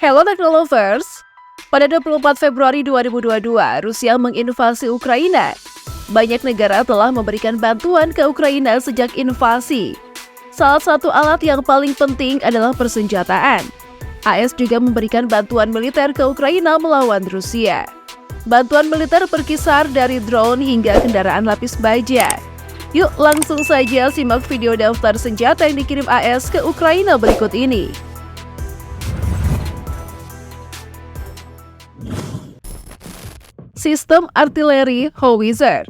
Hello Technolovers! Pada 24 Februari 2022, Rusia menginvasi Ukraina. Banyak negara telah memberikan bantuan ke Ukraina sejak invasi. Salah satu alat yang paling penting adalah persenjataan. AS juga memberikan bantuan militer ke Ukraina melawan Rusia. Bantuan militer berkisar dari drone hingga kendaraan lapis baja. Yuk langsung saja simak video daftar senjata yang dikirim AS ke Ukraina berikut ini. Sistem artileri Howitzer.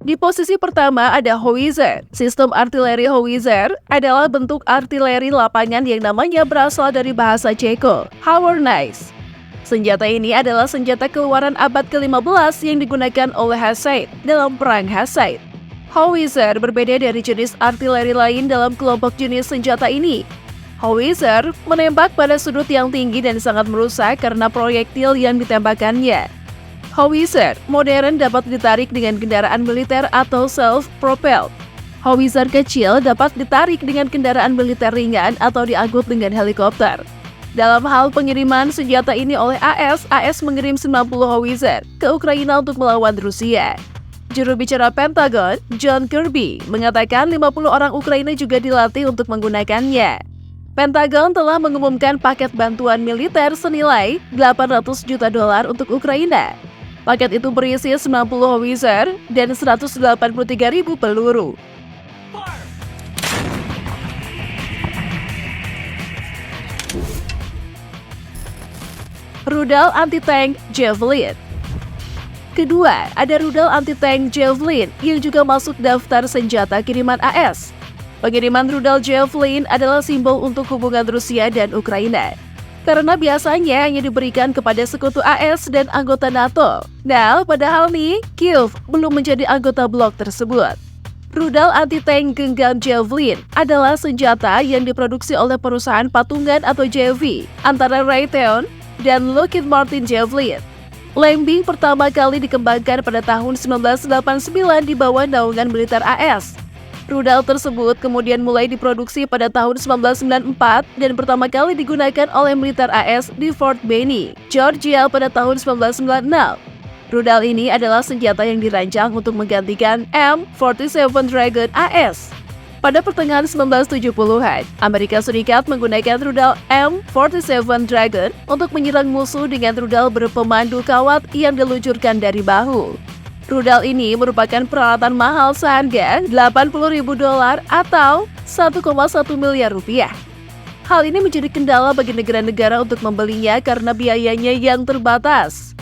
Di posisi pertama ada Howitzer. Sistem artileri Howitzer adalah bentuk artileri lapangan yang namanya berasal dari bahasa Ceko, Hawornice. Senjata ini adalah senjata keluaran abad ke-15 yang digunakan oleh Hussite dalam Perang Hussite. Howitzer berbeda dari jenis artileri lain dalam kelompok jenis senjata ini. Howitzer menembak pada sudut yang tinggi dan sangat merusak karena proyektil yang ditembakkannya. Howitzer modern dapat ditarik dengan kendaraan militer atau self-propelled. Howitzer kecil dapat ditarik dengan kendaraan militer ringan atau diangkut dengan helikopter. Dalam hal pengiriman senjata ini oleh AS mengirim 90 Howitzer ke Ukraina untuk melawan Rusia. Juru bicara Pentagon, John Kirby, mengatakan 50 orang Ukraina juga dilatih untuk menggunakannya. Pentagon telah mengumumkan paket bantuan militer senilai $800 juta untuk Ukraina. Paket itu berisi 90 Howitzer dan 183.000 peluru. Rudal anti-tank Javelin. Kedua, ada rudal anti-tank Javelin yang juga masuk daftar senjata kiriman AS. Pengiriman rudal Javelin adalah simbol untuk hubungan Rusia dan Ukraina, karena biasanya hanya diberikan kepada sekutu AS dan anggota NATO. Nah, padahal nih, Kyiv belum menjadi anggota blok tersebut. Rudal anti-tank genggam Javelin adalah senjata yang diproduksi oleh perusahaan patungan atau JV antara Raytheon dan Lockheed Martin Javelin. Lambing pertama kali dikembangkan pada tahun 1989 di bawah naungan militer AS. Rudal tersebut kemudian mulai diproduksi pada tahun 1994 dan pertama kali digunakan oleh militer AS di Fort Benning, Georgia pada tahun 1996. Rudal ini adalah senjata yang dirancang untuk menggantikan M47 Dragon AS. Pada pertengahan 1970-an, Amerika Serikat menggunakan rudal M47 Dragon untuk menyerang musuh dengan rudal berpemandu kawat yang diluncurkan dari bahu. Rudal ini merupakan peralatan mahal seharga $80.000 atau 1,1 miliar rupiah. Hal ini menjadi kendala bagi negara-negara untuk membelinya karena biayanya yang terbatas.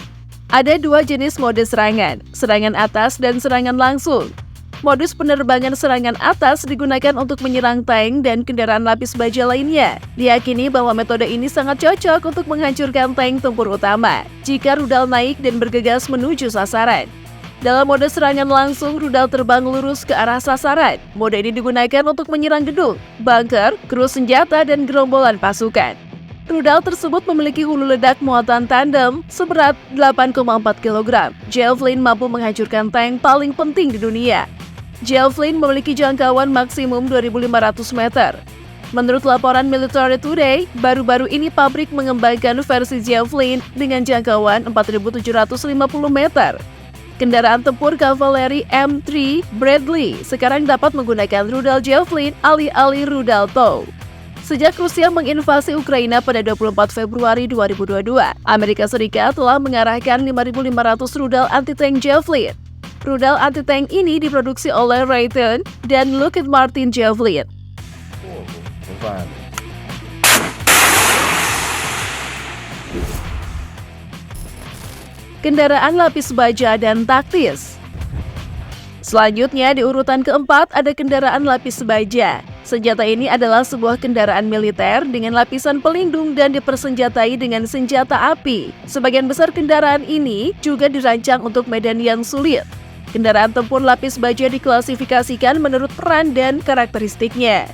Ada dua jenis mode serangan atas dan serangan langsung. Modus penerbangan serangan atas digunakan untuk menyerang tank dan kendaraan lapis baja lainnya. Diyakini bahwa metode ini sangat cocok untuk menghancurkan tank tempur utama jika rudal naik dan bergegas menuju sasaran. Dalam mode serangan langsung, rudal terbang lurus ke arah sasaran. Mode ini digunakan untuk menyerang gedung, bunker, kru senjata, dan gerombolan pasukan. Rudal tersebut memiliki hulu ledak muatan tandem seberat 8,4 kg. Javelin mampu menghancurkan tank paling penting di dunia. Javelin memiliki jangkauan maksimum 2.500 meter. Menurut laporan Military Today, baru-baru ini pabrik mengembangkan versi Javelin dengan jangkauan 4.750 meter. Kendaraan tempur kavaleri M3 Bradley sekarang dapat menggunakan rudal Javelin alih-alih rudal TOW. Sejak Rusia menginvasi Ukraina pada 24 Februari 2022, Amerika Serikat telah mengarahkan 5.500 rudal anti-tank Javelin. Rudal anti-tank ini diproduksi oleh Raytheon dan Lockheed Martin Javelin. Kendaraan lapis baja dan taktis. Selanjutnya di urutan keempat ada kendaraan lapis baja. Senjata ini adalah sebuah kendaraan militer dengan lapisan pelindung dan dipersenjatai dengan senjata api. Sebagian besar kendaraan ini juga dirancang untuk medan yang sulit. Kendaraan tempur lapis baja diklasifikasikan menurut peran dan karakteristiknya.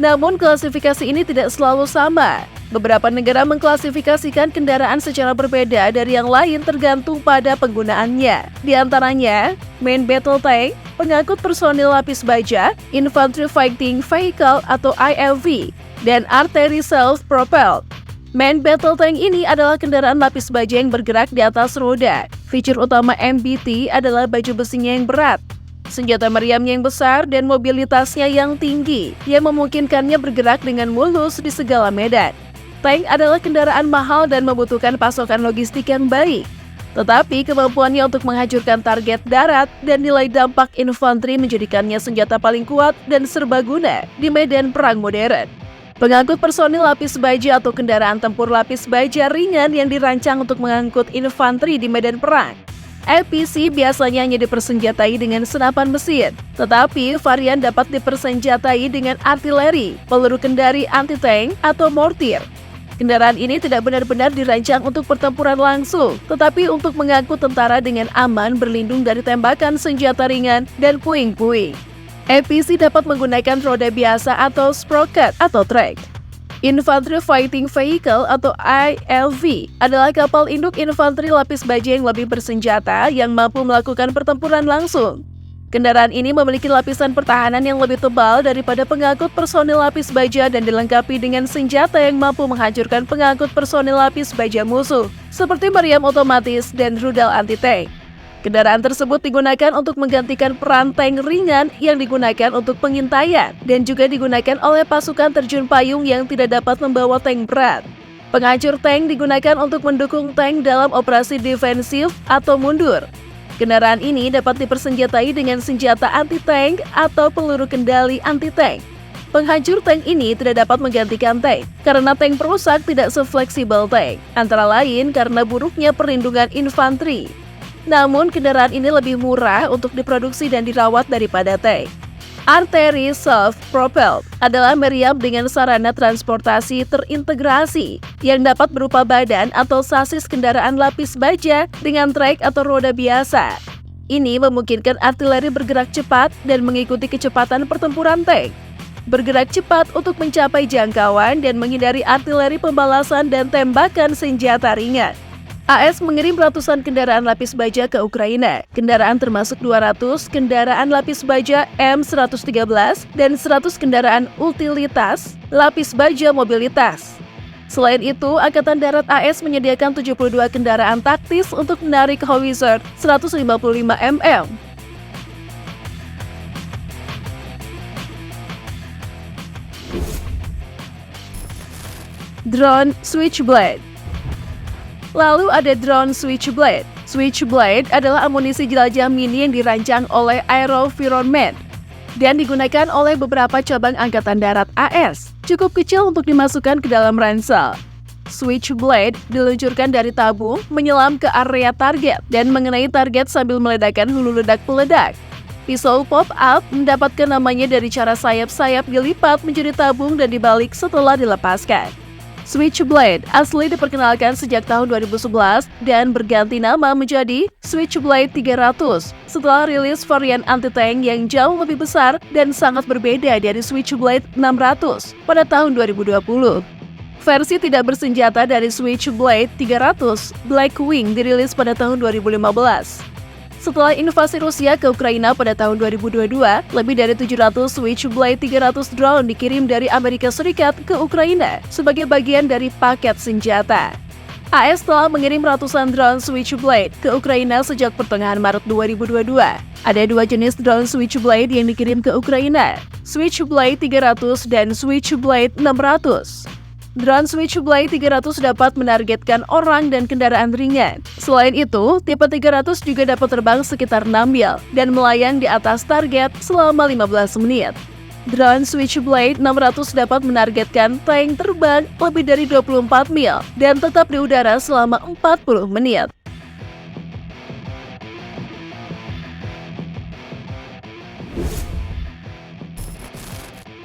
Namun klasifikasi ini tidak selalu sama. Beberapa negara mengklasifikasikan kendaraan secara berbeda dari yang lain tergantung pada penggunaannya. Di antaranya, Main Battle Tank, pengangkut personil lapis baja, Infantry Fighting Vehicle atau IFV, dan Artillery Self-Propelled. Main Battle Tank ini adalah kendaraan lapis baja yang bergerak di atas roda. Fitur utama MBT adalah baju besinya yang berat, senjata meriamnya yang besar, dan mobilitasnya yang tinggi yang memungkinkannya bergerak dengan mulus di segala medan. Tank adalah kendaraan mahal dan membutuhkan pasokan logistik yang baik. Tetapi kemampuannya untuk menghancurkan target darat dan nilai dampak infanteri menjadikannya senjata paling kuat dan serbaguna di medan perang modern. Pengangkut personil lapis baja atau kendaraan tempur lapis baja ringan yang dirancang untuk mengangkut infanteri di medan perang. APC biasanya hanya dipersenjatai dengan senapan mesin, tetapi varian dapat dipersenjatai dengan artileri, peluru kendari anti-tank, atau mortir. Kendaraan ini tidak benar-benar dirancang untuk pertempuran langsung, tetapi untuk mengangkut tentara dengan aman berlindung dari tembakan senjata ringan dan puing-puing. APC dapat menggunakan roda biasa atau sprocket atau track. Infantry Fighting Vehicle atau IFV adalah kapal induk infanteri lapis baja yang lebih bersenjata yang mampu melakukan pertempuran langsung. Kendaraan ini memiliki lapisan pertahanan yang lebih tebal daripada pengangkut personil lapis baja dan dilengkapi dengan senjata yang mampu menghancurkan pengangkut personil lapis baja musuh, seperti meriam otomatis dan rudal anti-tank. Kendaraan tersebut digunakan untuk menggantikan peran tank ringan yang digunakan untuk pengintaian dan juga digunakan oleh pasukan terjun payung yang tidak dapat membawa tank berat. Penghancur tank digunakan untuk mendukung tank dalam operasi defensif atau mundur. Kendaraan ini dapat dipersenjatai dengan senjata anti-tank atau peluru kendali anti-tank. Penghancur tank ini tidak dapat menggantikan tank karena tank perusak tidak sefleksibel tank, antara lain karena buruknya perlindungan infanteri. Namun, kendaraan ini lebih murah untuk diproduksi dan dirawat daripada tank. Artillery Self-Propelled adalah meriam dengan sarana transportasi terintegrasi yang dapat berupa badan atau sasis kendaraan lapis baja dengan trek atau roda biasa. Ini memungkinkan artileri bergerak cepat dan mengikuti kecepatan pertempuran tank. Bergerak cepat untuk mencapai jangkauan dan menghindari artileri pembalasan dan tembakan senjata ringan. AS mengirim ratusan kendaraan lapis baja ke Ukraina. Kendaraan termasuk 200 kendaraan lapis baja M113 dan 100 kendaraan utilitas lapis baja mobilitas. Selain itu, Angkatan Darat AS menyediakan 72 kendaraan taktis untuk menarik howitzer 155 mm. Drone Switchblade. Lalu ada drone Switchblade. Switchblade adalah amunisi jelajah mini yang dirancang oleh AeroVironment dan digunakan oleh beberapa cabang Angkatan Darat AS. Cukup kecil untuk dimasukkan ke dalam ransel. Switchblade diluncurkan dari tabung, menyelam ke area target, dan mengenai target sambil meledakkan hulu ledak peledak. Pisau pop-up mendapatkan namanya dari cara sayap-sayap dilipat menjadi tabung dan dibalik setelah dilepaskan. Switchblade asli diperkenalkan sejak tahun 2011 dan berganti nama menjadi Switchblade 300 setelah rilis varian anti-tank yang jauh lebih besar dan sangat berbeda dari Switchblade 600 pada tahun 2020. Versi tidak bersenjata dari Switchblade 300, Blackwing, dirilis pada tahun 2015. Setelah invasi Rusia ke Ukraina pada tahun 2022, lebih dari 700 Switchblade 300 drone dikirim dari Amerika Serikat ke Ukraina sebagai bagian dari paket senjata. AS telah mengirim ratusan drone Switchblade ke Ukraina sejak pertengahan Maret 2022. Ada dua jenis drone Switchblade yang dikirim ke Ukraina, Switchblade 300 dan Switchblade 600. Drone Switchblade 300 dapat menargetkan orang dan kendaraan ringan. Selain itu, tipe 300 juga dapat terbang sekitar 6 mil dan melayang di atas target selama 15 menit. Drone Switchblade 600 dapat menargetkan tank terbang lebih dari 24 mil dan tetap di udara selama 40 menit.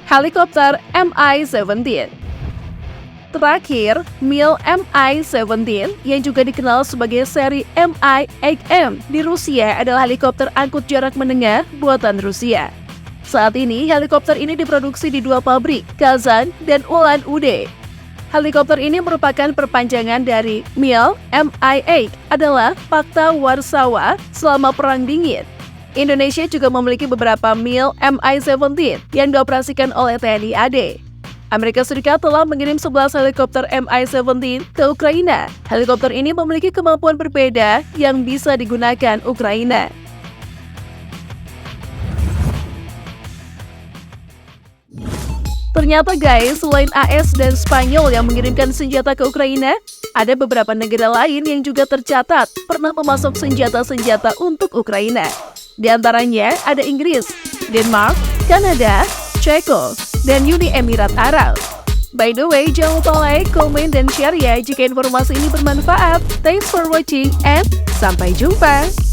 Helikopter Mi-17. Terakhir, Mil Mi-17 yang juga dikenal sebagai seri Mi-8M di Rusia adalah helikopter angkut jarak menengah buatan Rusia. Saat ini, helikopter ini diproduksi di dua pabrik, Kazan dan Ulan-Ude. Helikopter ini merupakan perpanjangan dari Mil Mi-8 adalah Fakta Warsawa selama Perang Dingin. Indonesia juga memiliki beberapa Mil Mi-17 yang dioperasikan oleh TNI AD. Amerika Serikat telah mengirim 11 helikopter Mi-17 ke Ukraina. Helikopter ini memiliki kemampuan berbeda yang bisa digunakan Ukraina. Ternyata guys, selain AS dan Spanyol yang mengirimkan senjata ke Ukraina, ada beberapa negara lain yang juga tercatat pernah memasok senjata-senjata untuk Ukraina. Di antaranya ada Inggris, Denmark, Kanada, Ceko, dan Uni Emirat Arab. By the way, jangan lupa like, komen, dan share ya jika informasi ini bermanfaat. Thanks for watching and sampai jumpa!